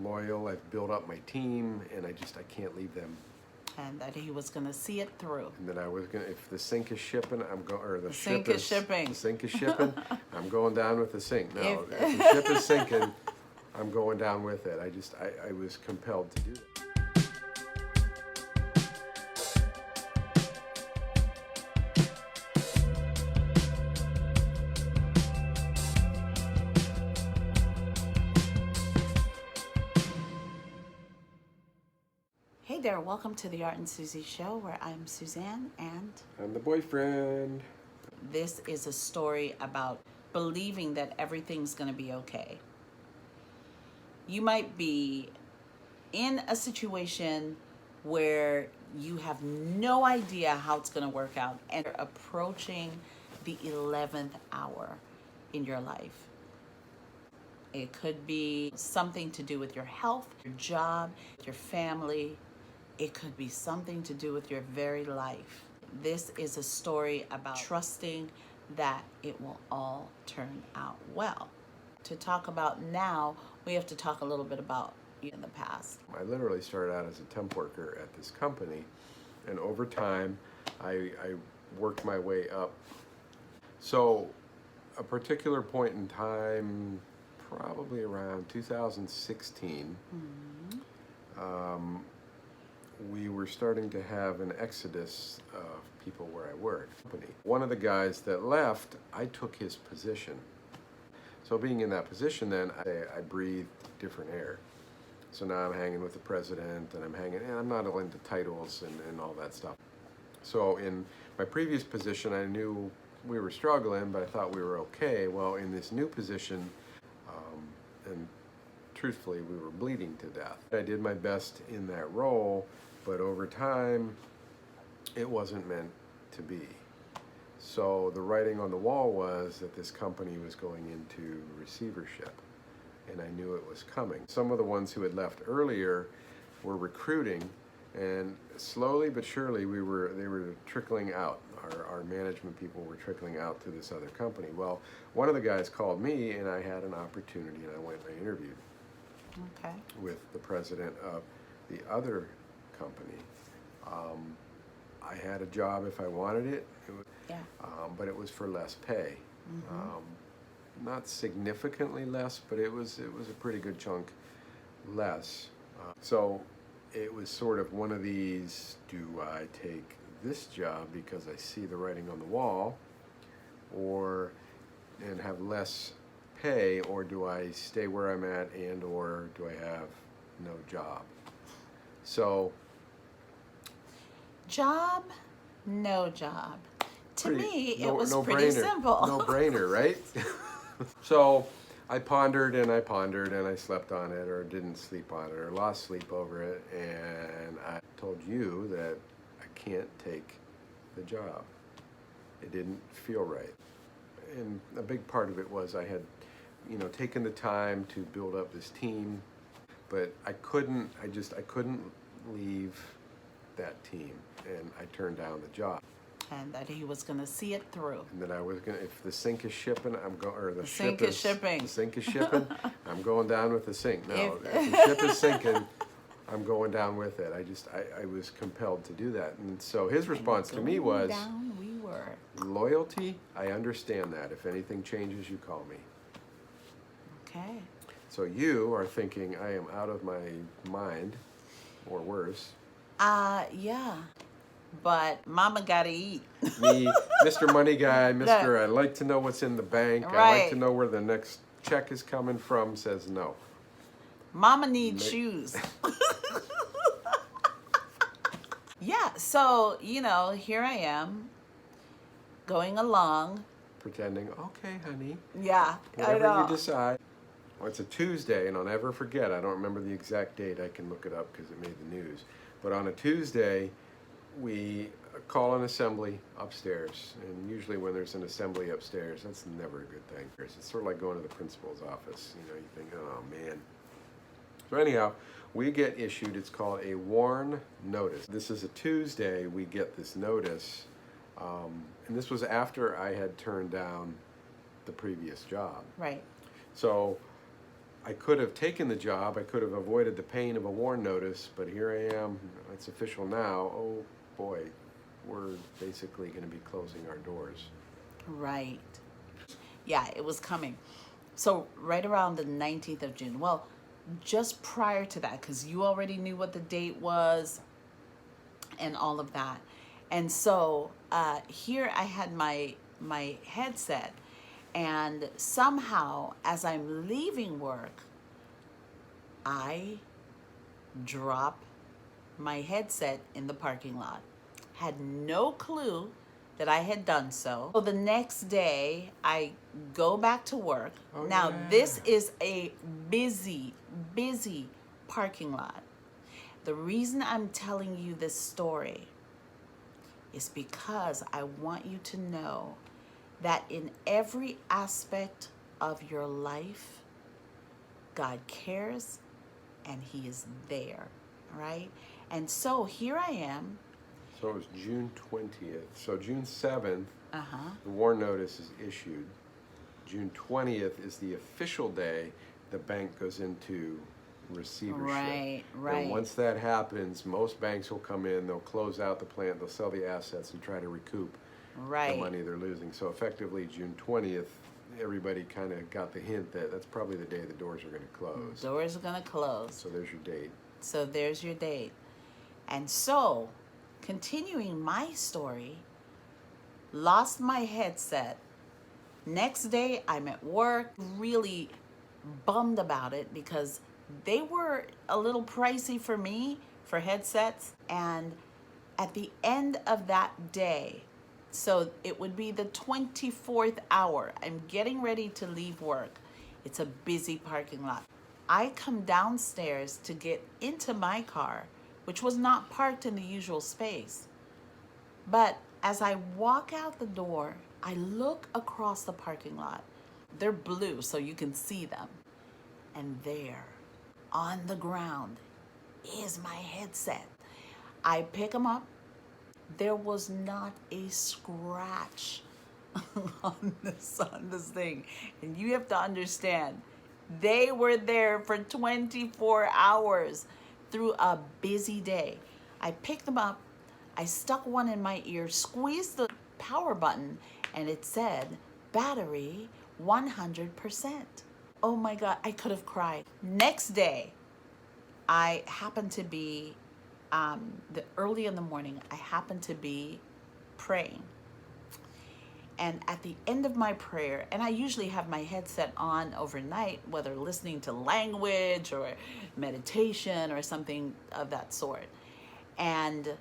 loyal. I've built up my team, and I can't leave them. And that he was going to see it through. And that I was gonna, if the sink is shipping, I'm going, or the sink is shipping. The sink is shipping. I'm going down with the sink. No, if the ship is sinking, I'm going down with it. I was compelled to do that. Hey there, welcome to the Art and Susie Show, where I'm Suzanne and I'm the boyfriend. This is a story about believing that everything's going to be okay. You might be in a situation where you have no idea how it's going to work out and you're approaching the 11th hour in your life. It could be something to do with your health, your job, your family. It could be something to do with your very life. This is a story about trusting that it will all turn out well. To talk about now, we have to talk a little bit about in the past. I literally started out as a temp worker at this company, and over time, I worked my way up. So, a particular point in time, probably around 2016, we were starting to have an exodus of people where I worked. One of the guys that left, I took his position. So being in that position then, I breathed different air. So now I'm hanging with the president, and I'm not into titles and all that stuff. So in my previous position, I knew we were struggling, but I thought we were okay. Well, in this new position, and truthfully, we were bleeding to death. I did my best in that role, but over time, it wasn't meant to be. So the writing on the wall was that this company was going into receivership, and I knew it was coming. Some of the ones who had left earlier were recruiting, and slowly but surely they were trickling out. Our management people were trickling out to this other company. Well, one of the guys called me, and I had an opportunity, and I went and I interviewed with the president of the other company. I had a job if I wanted it, but it was for less pay. Not significantly less, but it was a pretty good chunk less. So it was sort of one of these, do I take this job because I see the writing on the wall and have less pay, or do I stay where I'm at or do I have no job? So job, no job. To me, it was no pretty brainer. simple. No brainer, right? So I pondered and I slept on it, or didn't sleep on it, or lost sleep over it, and I told you that I can't take the job. It didn't feel right. And a big part of it was I had, taken the time to build up this team, but I couldn't leave that team, and I turned down the job. And that he was going to see it through. And that I was going to, if the sink is shipping, the sink is shipping. The sink is shipping, I'm going down with the sink. No, if the ship is sinking, I'm going down with it. I was compelled to do that. And so his response to me was, down we were. Loyalty, I understand that. If anything changes, you call me. Okay. So you are thinking I am out of my mind, or worse. Yeah. But mama gotta eat. Me, Mr. Money Guy, I like to know what's in the bank. Right. I like to know where the next check is coming from, says no. Mama needs shoes. Yeah, so, here I am, going along. Pretending, okay, honey. Yeah, Whatever I know. you decide. Well, it's a Tuesday, and I'll never forget. I don't remember the exact date. I can look it up because it made the news. But on a Tuesday, we call an assembly upstairs. And usually when there's an assembly upstairs, that's never a good thing. It's sort of like going to the principal's office. You think, oh, man. So anyhow, we get issued, it's called a WARN notice. This is a Tuesday, we get this notice. And this was after I had turned down the previous job. Right. So I could have taken the job, I could have avoided the pain of a WARN notice, but here I am, it's official now. Oh boy, we're basically going to be closing our doors. Right. Yeah, it was coming. So right around the 19th of June. Well, just prior to that, because you already knew what the date was and all of that. And so here I had my headset, and somehow as I'm leaving work, I drop my headset in the parking lot. Had no clue that I had done so. So the next day, I go back to work. Oh, Now, yeah. this is a busy, busy parking lot. The reason I'm telling you this story is because I want you to know that in every aspect of your life, God cares and He is there, right? And so here I am. So it was June 20th. So June 7th, Uh-huh. the WARN notice is issued. June 20th is the official day the bank goes into receivership. Right, right. And once that happens, most banks will come in, they'll close out the plant, they'll sell the assets and try to recoup Right. the money they're losing. So effectively, June 20th, everybody kind of got the hint that that's probably the day the doors are going to close. Doors are gonna close. So there's your date. So there's your date. And so, continuing my story, lost my headset. Next day, I'm at work, really bummed about it because they were a little pricey for me for headsets. And at the end of that day, so it would be the 24th hour, I'm getting ready to leave work. It's a busy parking lot. I come downstairs to get into my car, which was not parked in the usual space. But as I walk out the door, I look across the parking lot. They're blue, so you can see them. And there, on the ground, is my headset. I pick them up. There was not a scratch on this thing. And you have to understand, they were there for 24 hours through a busy day. I picked them up, I stuck one in my ear, squeezed the power button, and it said, battery 100%. Oh my God, I could have cried. Next day, I happened to be, early in the morning, I happened to be praying. And at the end of my prayer, and I usually have my headset on overnight, whether listening to language or meditation or something of that sort. And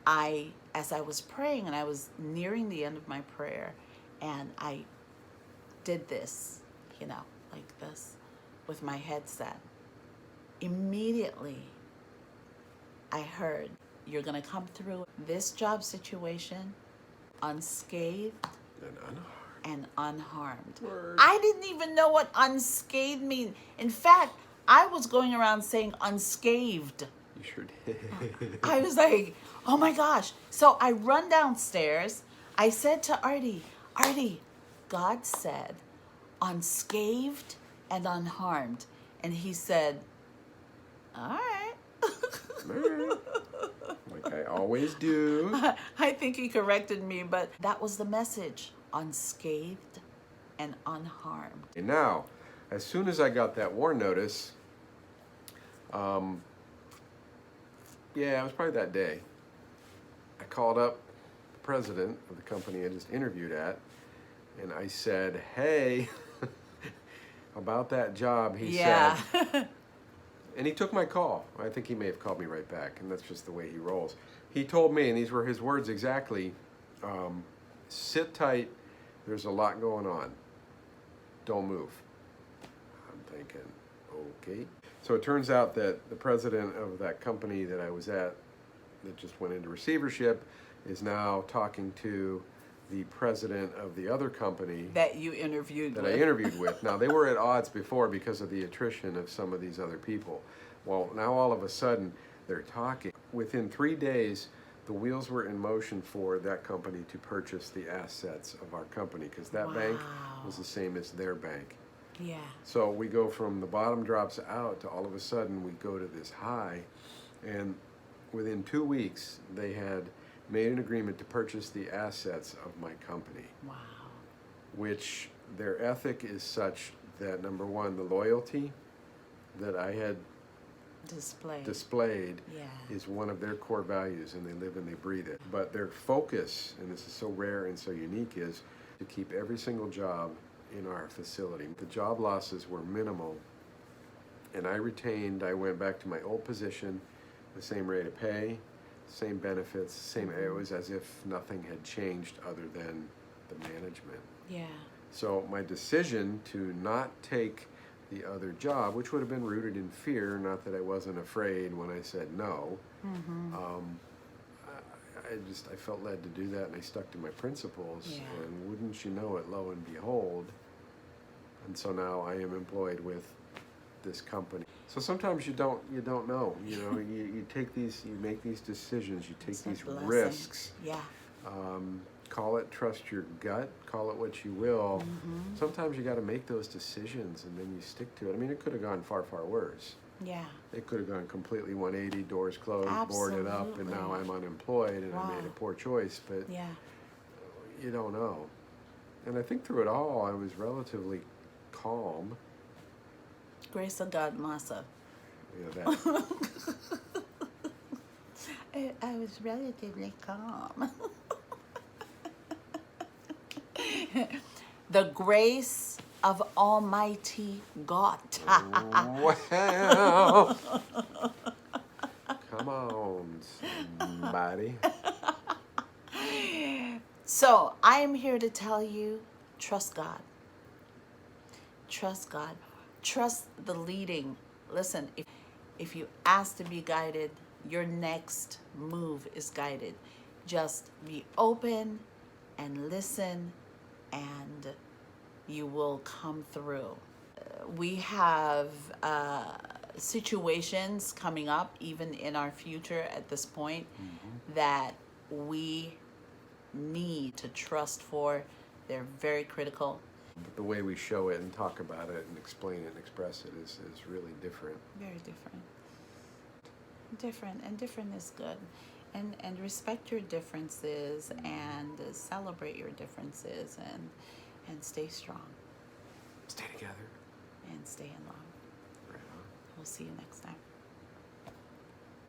as I was praying and I was nearing the end of my prayer, and I did this, like this with my headset. Immediately, I heard, you're gonna come through this job situation unscathed and unharmed. Word. I didn't even know what unscathed mean. In fact, I was going around saying unscathed. You sure did. I was like, oh my gosh. So I run downstairs. I said to Artie, God said unscathed and unharmed. And he said, all right. Like I always do. I think he corrected me, but that was the message, unscathed and unharmed. And now, as soon as I got that WARN notice, it was probably that day, I called up the president of the company I just interviewed at, and I said, hey, about that job, he said, and he took my call. I think he may have called me right back, and that's just the way he rolls. He told me, and these were his words exactly, sit tight, there's a lot going on. Don't move. I'm thinking, okay. So it turns out that the president of that company that I was at that just went into receivership is now talking to the president of the other company that you interviewed that with. I interviewed with. Now, they were at odds before because of the attrition of some of these other people. Well, now all of a sudden, they're talking. Within 3 days, the wheels were in motion for that company to purchase the assets of our company, because that bank was the same as their bank. Yeah. So we go from the bottom drops out to all of a sudden we go to this high. And within 2 weeks, they had made an agreement to purchase the assets of my company, Wow. which their ethic is such that, number one, the loyalty that I had displayed Yeah. is one of their core values, and they live and they breathe it. But their focus, and this is so rare and so unique, is to keep every single job in our facility. The job losses were minimal, and I went back to my old position, the same rate of pay, same benefits, it was as if nothing had changed other than the management. Yeah. So my decision to not take the other job, which would have been rooted in fear, not that I wasn't afraid when I said no, I felt led to do that, and I stuck to my principles. Yeah. And wouldn't you know it, lo and behold, and so now I am employed with this company. So sometimes you don't know. You make these decisions, you take It's a these blessing. risks. Yeah. Call it trust your gut, call it what you will. Sometimes you got to make those decisions and then you stick to it. I mean, it could have gone far, far worse. Yeah. It could have gone completely 180, doors closed, boarded up, and now I'm unemployed and I made a poor choice, but Yeah. you don't know. And I think through it all, I was relatively calm. Grace of God, Massa. That. I was relatively calm. The grace of Almighty God. Well, come on, somebody. So I am here to tell you, trust God. Trust God. Trust the leading. Listen, if you ask to be guided, your next move is guided. Just be open and listen, and you will come through. We have situations coming up, even in our future at this point, that we need to trust for. They're very critical. But the way we show it and talk about it and explain it and express it is really different. Very different. And different is good. And respect your differences and celebrate your differences and stay strong Stay together. and stay in love. Right on. We'll see you next time.